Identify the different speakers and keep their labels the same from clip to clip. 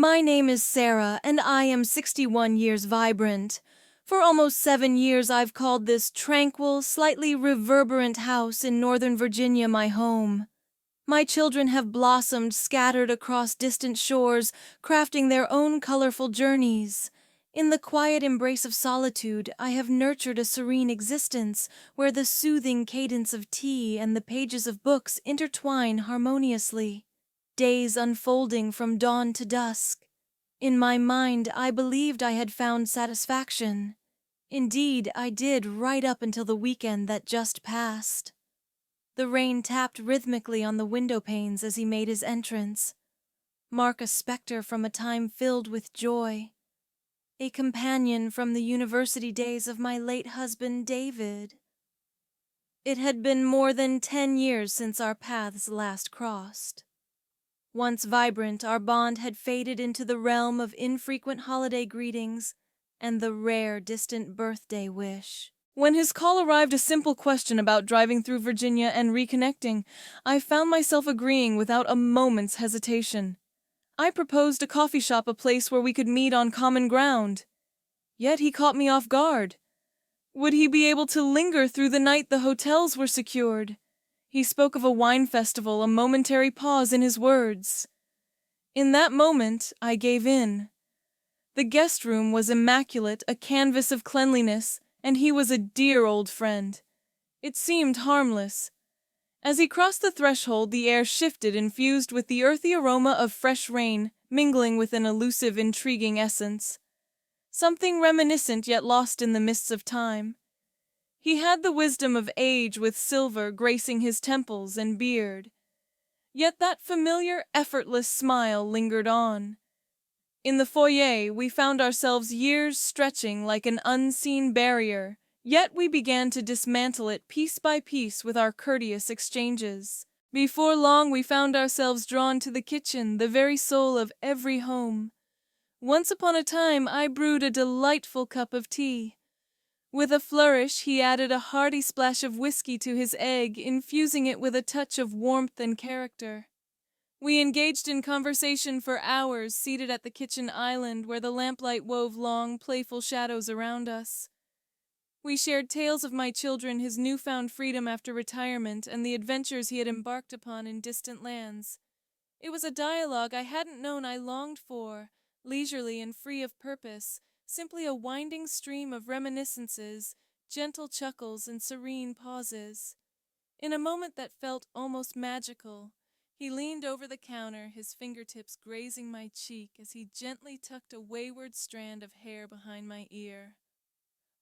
Speaker 1: My name is Sarah, and I am 61 years vibrant. For almost 7 years I've called this tranquil, slightly reverberant house in Northern Virginia my home. My children have blossomed scattered across distant shores, crafting their own colorful journeys. In the quiet embrace of solitude, I have nurtured a serene existence where the soothing cadence of tea and the pages of books intertwine harmoniously, days unfolding from dawn to dusk. In my mind, I believed I had found satisfaction. Indeed, I did right up until the weekend that just passed. The rain tapped rhythmically on the window panes as he made his entrance. Mark, a specter from a time filled with joy. A companion from the university days of my late husband, David. It had been more than 10 years since our paths last crossed. Once vibrant, our bond had faded into the realm of infrequent holiday greetings and the rare distant birthday wish. When his call arrived, a simple question about driving through Virginia and reconnecting, I found myself agreeing without a moment's hesitation. I proposed a coffee shop, a place where we could meet on common ground. Yet he caught me off guard. Would he be able to linger through the night the hotels were secured? He spoke of a wine festival, a momentary pause in his words. In that moment, I gave in. The guest room was immaculate, a canvas of cleanliness, and he was a dear old friend. It seemed harmless. As he crossed the threshold, the air shifted, infused with the earthy aroma of fresh rain, mingling with an elusive, intriguing essence. Something reminiscent yet lost in the mists of time. He had the wisdom of age, with silver gracing his temples and beard. Yet that familiar, effortless smile lingered on. In the foyer, we found ourselves years stretching like an unseen barrier, yet we began to dismantle it piece by piece with our courteous exchanges. Before long, we found ourselves drawn to the kitchen, the very soul of every home. Once upon a time, I brewed a delightful cup of tea. With a flourish, he added a hearty splash of whiskey to his egg, infusing it with a touch of warmth and character. We engaged in conversation for hours, seated at the kitchen island where the lamplight wove long, playful shadows around us. We shared tales of my children, his newfound freedom after retirement, and the adventures he had embarked upon in distant lands. It was a dialogue I hadn't known I longed for, leisurely and free of purpose, simply a winding stream of reminiscences, gentle chuckles, and serene pauses. In a moment that felt almost magical, he leaned over the counter, his fingertips grazing my cheek as he gently tucked a wayward strand of hair behind my ear.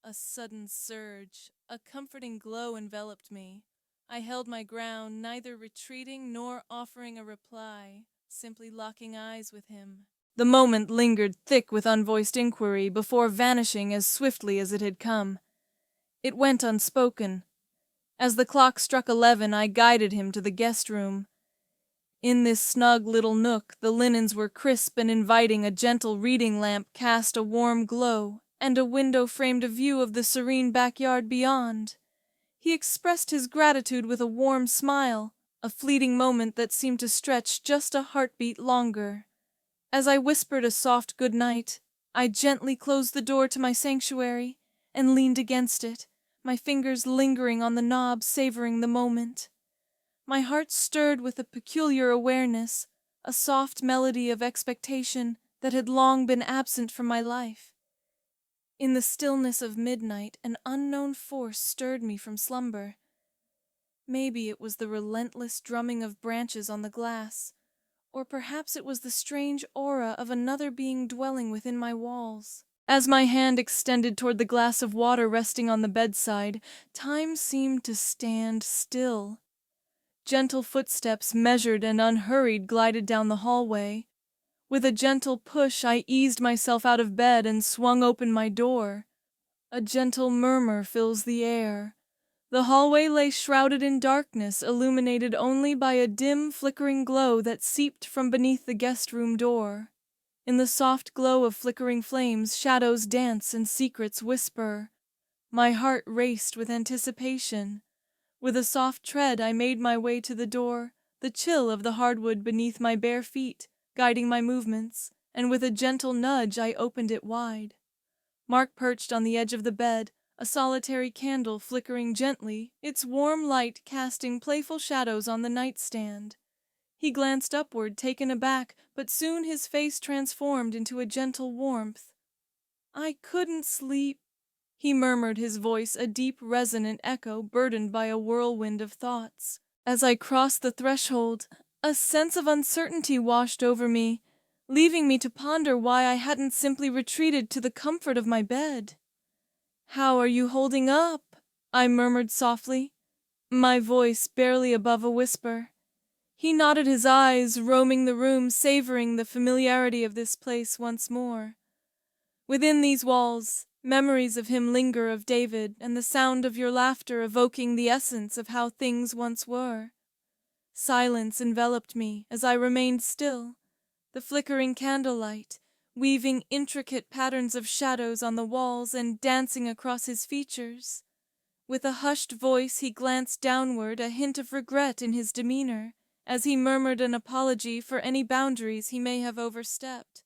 Speaker 1: A sudden surge, a comforting glow enveloped me. I held my ground, neither retreating nor offering a reply, simply locking eyes with him. The moment lingered thick with unvoiced inquiry before vanishing as swiftly as it had come. It went unspoken. As the clock struck 11, I guided him to the guest room. In this snug little nook, the linens were crisp and inviting, a gentle reading lamp cast a warm glow, and a window framed a view of the serene backyard beyond. He expressed his gratitude with a warm smile, a fleeting moment that seemed to stretch just a heartbeat longer. As I whispered a soft good night, I gently closed the door to my sanctuary and leaned against it, my fingers lingering on the knob, savoring the moment. My heart stirred with a peculiar awareness, a soft melody of expectation that had long been absent from my life. In the stillness of midnight, an unknown force stirred me from slumber. Maybe it was the relentless drumming of branches on the glass, or perhaps it was the strange aura of another being dwelling within my walls. As my hand extended toward the glass of water resting on the bedside, time seemed to stand still. Gentle footsteps, measured and unhurried, glided down the hallway. With a gentle push, I eased myself out of bed and swung open my door. A gentle murmur fills the air. The hallway lay shrouded in darkness, illuminated only by a dim, flickering glow that seeped from beneath the guest room door. In the soft glow of flickering flames, shadows dance and secrets whisper. My heart raced with anticipation. With a soft tread, I made my way to the door, the chill of the hardwood beneath my bare feet guiding my movements, and with a gentle nudge I opened it wide. Mark perched on the edge of the bed, a solitary candle flickering gently, its warm light casting playful shadows on the nightstand. He glanced upward, taken aback, but soon his face transformed into a gentle warmth. "I couldn't sleep," he murmured, his voice a deep, resonant echo burdened by a whirlwind of thoughts. As I crossed the threshold, a sense of uncertainty washed over me, leaving me to ponder why I hadn't simply retreated to the comfort of my bed. "How are you holding up?" I murmured softly, my voice barely above a whisper. He nodded, his eyes roaming the room, savoring the familiarity of this place once more. "Within these walls, memories of him linger, of David, and the sound of your laughter evoking the essence of how things once were." Silence enveloped me as I remained still, the flickering candlelight weaving intricate patterns of shadows on the walls and dancing across his features. With a hushed voice he glanced downward, a hint of regret in his demeanor, as he murmured an apology for any boundaries he may have overstepped.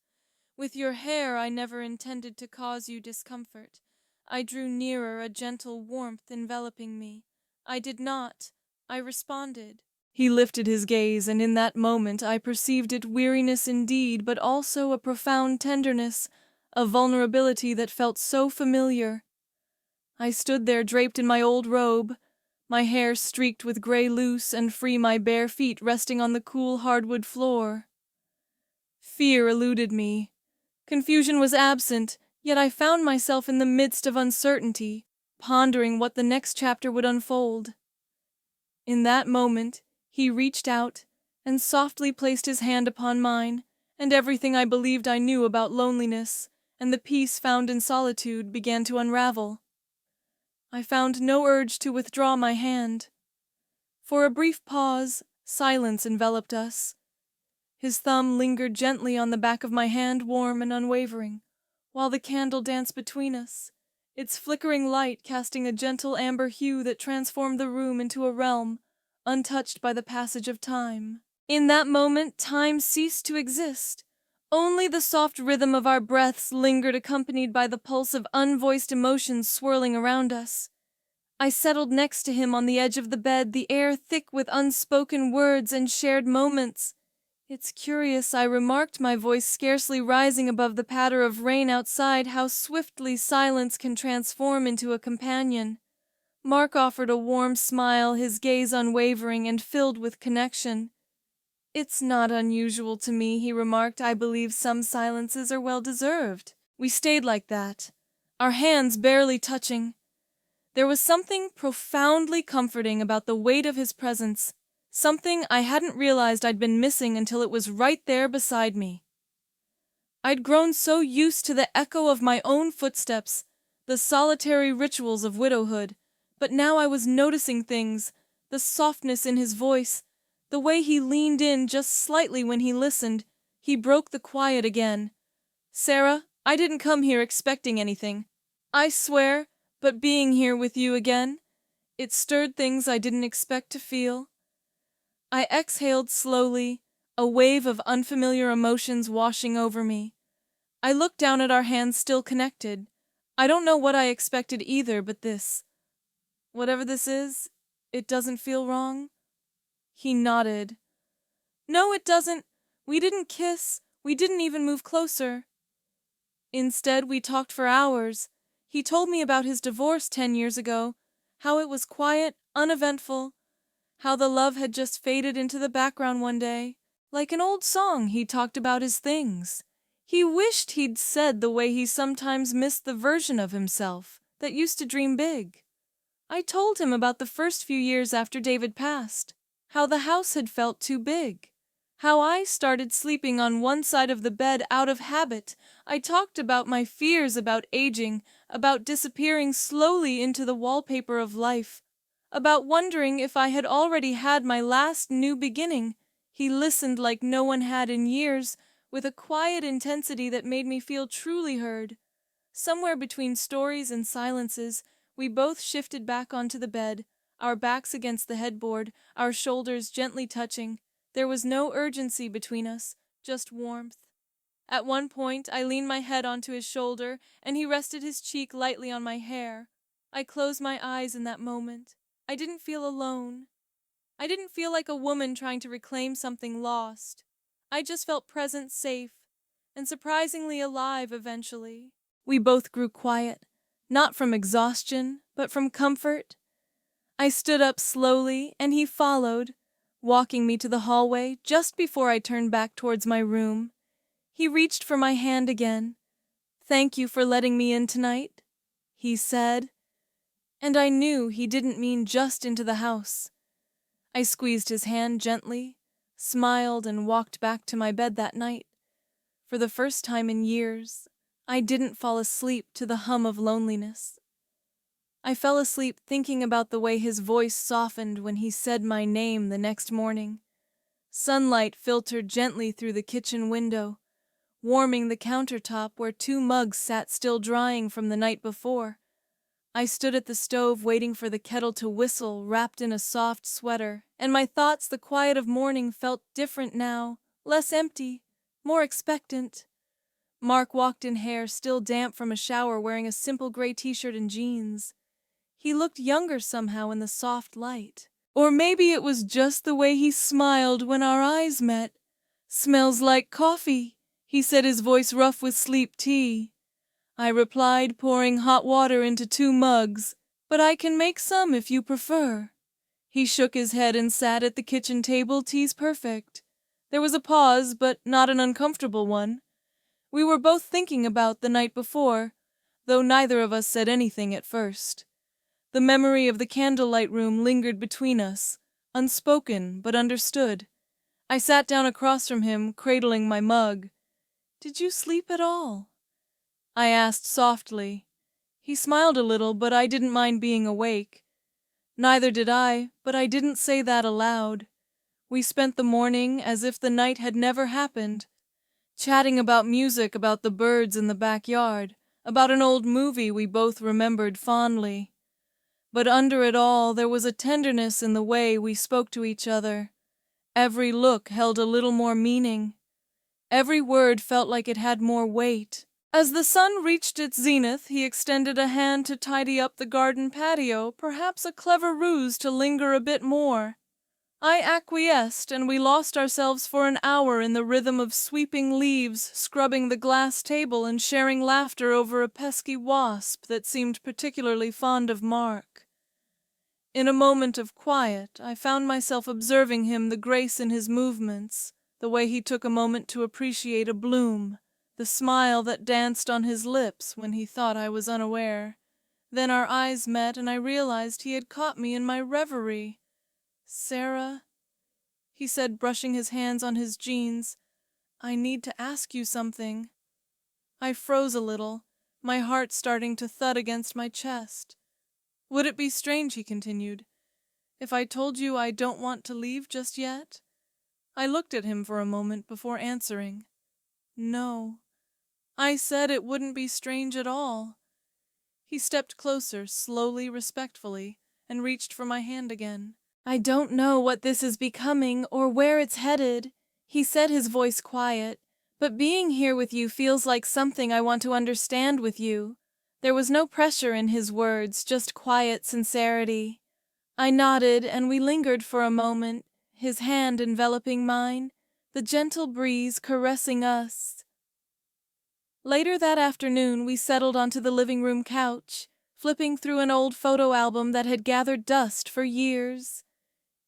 Speaker 1: "With your hair I never intended to cause you discomfort." I drew nearer, a gentle warmth enveloping me. "I did not," I responded. He lifted his gaze, and in that moment I perceived it weariness indeed, but also a profound tenderness, a vulnerability that felt so familiar. I stood there draped in my old robe, my hair streaked with gray loose and free, my bare feet resting on the cool hardwood floor. Fear eluded me. Confusion was absent, yet I found myself in the midst of uncertainty, pondering what the next chapter would unfold. In that moment, he reached out and softly placed his hand upon mine, and everything I believed I knew about loneliness and the peace found in solitude began to unravel. I found no urge to withdraw my hand. For a brief pause, silence enveloped us. His thumb lingered gently on the back of my hand, warm and unwavering, while the candle danced between us, its flickering light casting a gentle amber hue that transformed the room into a realm untouched by the passage of time. In that moment, time ceased to exist. Only the soft rhythm of our breaths lingered, accompanied by the pulse of unvoiced emotions swirling around us. I settled next to him on the edge of the bed, the air thick with unspoken words and shared moments. "It's curious," I remarked, my voice scarcely rising above the patter of rain outside, "how swiftly silence can transform into a companion." Mark offered a warm smile, his gaze unwavering and filled with connection. "It's not unusual to me," he remarked. "I believe some silences are well-deserved." We stayed like that, our hands barely touching. There was something profoundly comforting about the weight of his presence, something I hadn't realized I'd been missing until it was right there beside me. I'd grown so used to the echo of my own footsteps, the solitary rituals of widowhood, but now I was noticing things, the softness in his voice, the way he leaned in just slightly when he listened. He broke the quiet again. "Sarah, I didn't come here expecting anything, I swear, but being here with you again, it stirred things I didn't expect to feel." I exhaled slowly, a wave of unfamiliar emotions washing over me. I looked down at our hands still connected. I don't know what I expected either, but this. "Whatever this is, it doesn't feel wrong?" He nodded. "No, it doesn't. We didn't kiss. We didn't even move closer. Instead, we talked for hours. He told me about his divorce 10 years ago, how it was quiet, uneventful, how the love had just faded into the background one day. Like an old song, he talked about his things. He wished he'd said the way he sometimes missed the version of himself that used to dream big. I told him about the first few years after David passed, how the house had felt too big, how I started sleeping on one side of the bed out of habit. I talked about my fears about aging, about disappearing slowly into the wallpaper of life, about wondering if I had already had my last new beginning. He listened like no one had in years, with a quiet intensity that made me feel truly heard. Somewhere between stories and silences, we both shifted back onto the bed, our backs against the headboard, our shoulders gently touching. There was no urgency between us, just warmth. At one point, I leaned my head onto his shoulder, and he rested his cheek lightly on my hair. I closed my eyes in that moment. I didn't feel alone. I didn't feel like a woman trying to reclaim something lost. I just felt present, safe, and surprisingly alive eventually. We both grew quiet, not from exhaustion, but from comfort. I stood up slowly, and he followed, walking me to the hallway just before I turned back towards my room. He reached for my hand again. "Thank you for letting me in tonight," he said. And I knew he didn't mean just into the house. I squeezed his hand gently, smiled, and walked back to my bed that night. For the first time in years, I didn't fall asleep to the hum of loneliness. I fell asleep thinking about the way his voice softened when he said my name the next morning. Sunlight filtered gently through the kitchen window, warming the countertop where 2 mugs sat still drying from the night before. I stood at the stove waiting for the kettle to whistle, wrapped in a soft sweater, and my thoughts, the quiet of morning, felt different now, less empty, more expectant. Mark walked in hair still damp from a shower, wearing a simple gray t-shirt and jeans. He looked younger somehow in the soft light. Or maybe it was just the way he smiled when our eyes met. "Smells like coffee," he said, his voice rough with sleep tea. I replied, pouring hot water into 2 mugs, "But I can make some if you prefer." He shook his head and sat at the kitchen table. "Tea's perfect." There was a pause, but not an uncomfortable one. We were both thinking about the night before, though neither of us said anything at first. The memory of the candlelight room lingered between us, unspoken but understood. I sat down across from him, cradling my mug. "Did you sleep at all?" I asked softly. He smiled a little, but I didn't mind being awake. Neither did I, but I didn't say that aloud. We spent the morning as if the night had never happened, chatting about music, about the birds in the backyard, about an old movie we both remembered fondly. But under it all, there was a tenderness in the way we spoke to each other. Every look held a little more meaning. Every word felt like it had more weight. As the sun reached its zenith, he extended a hand to tidy up the garden patio, perhaps a clever ruse to linger a bit more. I acquiesced, and we lost ourselves for an hour in the rhythm of sweeping leaves, scrubbing the glass table, and sharing laughter over a pesky wasp that seemed particularly fond of Mark. In a moment of quiet, I found myself observing him, the grace in his movements, the way he took a moment to appreciate a bloom, the smile that danced on his lips when he thought I was unaware. Then our eyes met, and I realized he had caught me in my reverie. "Sarah," he said, brushing his hands on his jeans, "I need to ask you something." I froze a little, my heart starting to thud against my chest. "Would it be strange," he continued, "if I told you I don't want to leave just yet?" I looked at him for a moment before answering. "No." I said it wouldn't be strange at all. He stepped closer, slowly, respectfully, and reached for my hand again. "I don't know what this is becoming or where it's headed," he said, his voice quiet, "but being here with you feels like something I want to understand with you." There was no pressure in his words, just quiet sincerity. I nodded, and we lingered for a moment, his hand enveloping mine, the gentle breeze caressing us. Later that afternoon, we settled onto the living room couch, flipping through an old photo album that had gathered dust for years.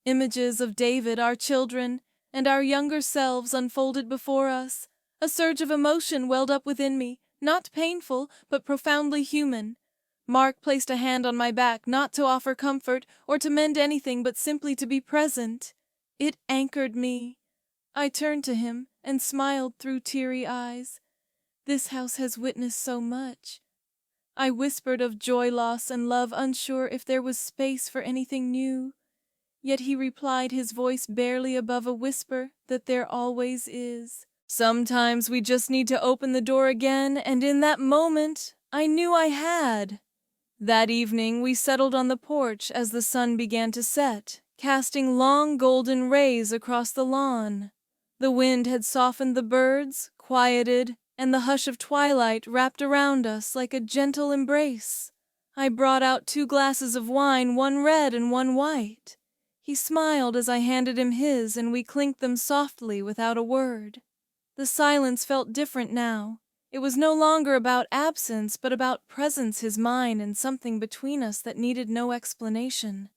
Speaker 1: Images of David, our children, and our younger selves unfolded before us. A surge of emotion welled up within me, not painful, but profoundly human. Mark placed a hand on my back, not to offer comfort or to mend anything, but simply to be present. It anchored me. I turned to him and smiled through teary eyes. "This house has witnessed so much." I whispered of joy, loss, and love, unsure if there was space for anything new. Yet he replied, his voice barely above a whisper, that there always is. Sometimes we just need to open the door again, and in that moment, I knew I had. That evening, we settled on the porch as the sun began to set, casting long golden rays across the lawn. The wind had softened the birds, quieted, and the hush of twilight wrapped around us like a gentle embrace. I brought out 2 glasses of wine, one red and one white. He smiled as I handed him his, and we clinked them softly without a word. The silence felt different now. It was no longer about absence, but about presence, his mine, and something between us that needed no explanation.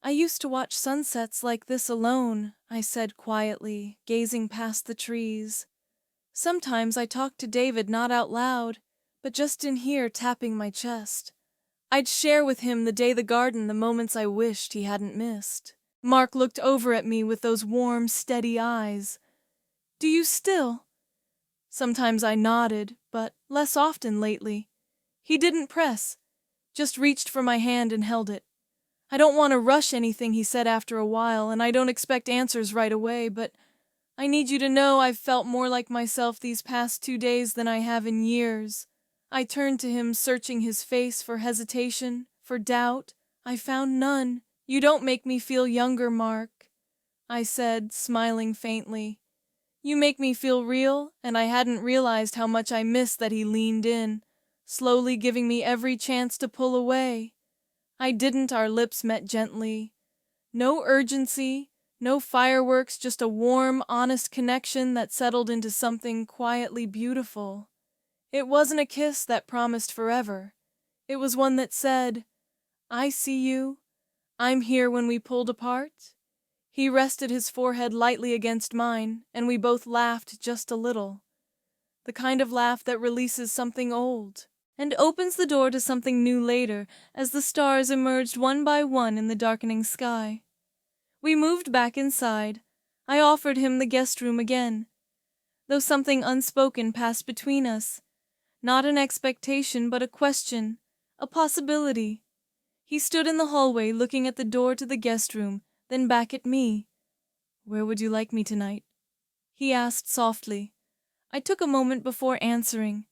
Speaker 1: I used to watch sunsets like this alone, I said quietly, gazing past the trees. Sometimes I talked to David not out loud, but just in here tapping my chest. I'd share with him the day the garden, the moments I wished he hadn't missed. Mark looked over at me with those warm, steady eyes. Do you still? Sometimes I nodded, but less often lately. He didn't press, just reached for my hand and held it. I don't want to rush anything, he said after a while, and I don't expect answers right away, but I need you to know I've felt more like myself these past 2 days than I have in years. I turned to him, searching his face for hesitation, for doubt. I found none. You don't make me feel younger, Mark, I said, smiling faintly. You make me feel real, and I hadn't realized how much I missed that he leaned in, slowly giving me every chance to pull away. I didn't. Our lips met gently. No urgency, no fireworks, just a warm, honest connection that settled into something quietly beautiful. It wasn't a kiss that promised forever. It was one that said, I see you. I'm here when we pulled apart. He rested his forehead lightly against mine, and we both laughed just a little. The kind of laugh that releases something old and opens the door to something new later, as the stars emerged one by one in the darkening sky. We moved back inside. I offered him the guest room again, though something unspoken passed between us. Not an expectation, but a question, a possibility. He stood in the hallway, looking at the door to the guest room, then back at me. Where would you like me tonight? He asked softly. I took a moment before answering.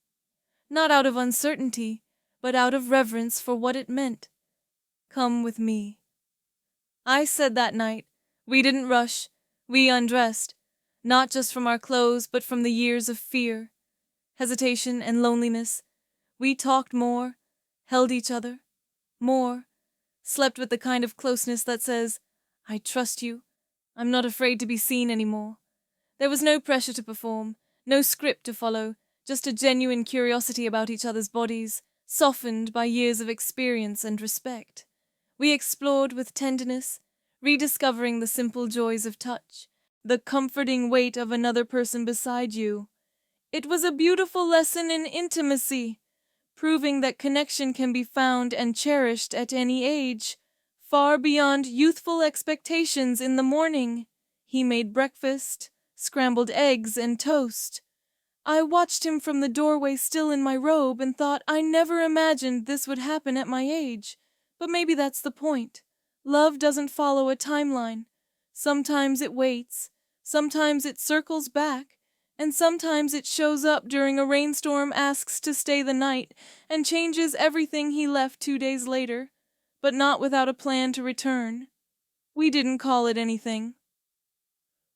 Speaker 1: Not out of uncertainty, but out of reverence for what it meant. Come with me. I said that night. We didn't rush. We undressed, not just from our clothes, but from the years of fear, hesitation, and loneliness. We talked more, held each other, more, slept with the kind of closeness that says, I trust you. I'm not afraid to be seen anymore. There was no pressure to perform, no script to follow, just a genuine curiosity about each other's bodies, softened by years of experience and respect. We explored with tenderness, rediscovering the simple joys of touch, the comforting weight of another person beside you. It was a beautiful lesson in intimacy, proving that connection can be found and cherished at any age, far beyond youthful expectations. In the morning, he made breakfast, scrambled eggs and toast. I watched him from the doorway, still in my robe, and thought I never imagined this would happen at my age. But maybe that's the point. Love doesn't follow a timeline. Sometimes it waits, sometimes it circles back, and sometimes it shows up during a rainstorm, asks to stay the night, and changes everything he left 2 days later, but not without a plan to return. We didn't call it anything.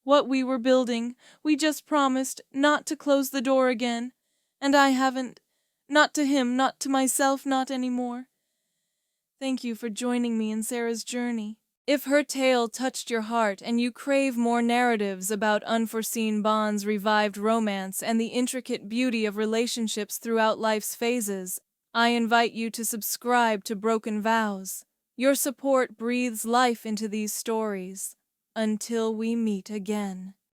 Speaker 1: What we were building, we just promised not to close the door again, and I haven't. Not to him, not to myself, not anymore. Thank you for joining me in Sarah's journey. If her tale touched your heart and you crave more narratives about unforeseen bonds, revived romance, and the intricate beauty of relationships throughout life's phases, I invite you to subscribe to Broken Vows. Your support breathes life into these stories. Until we meet again.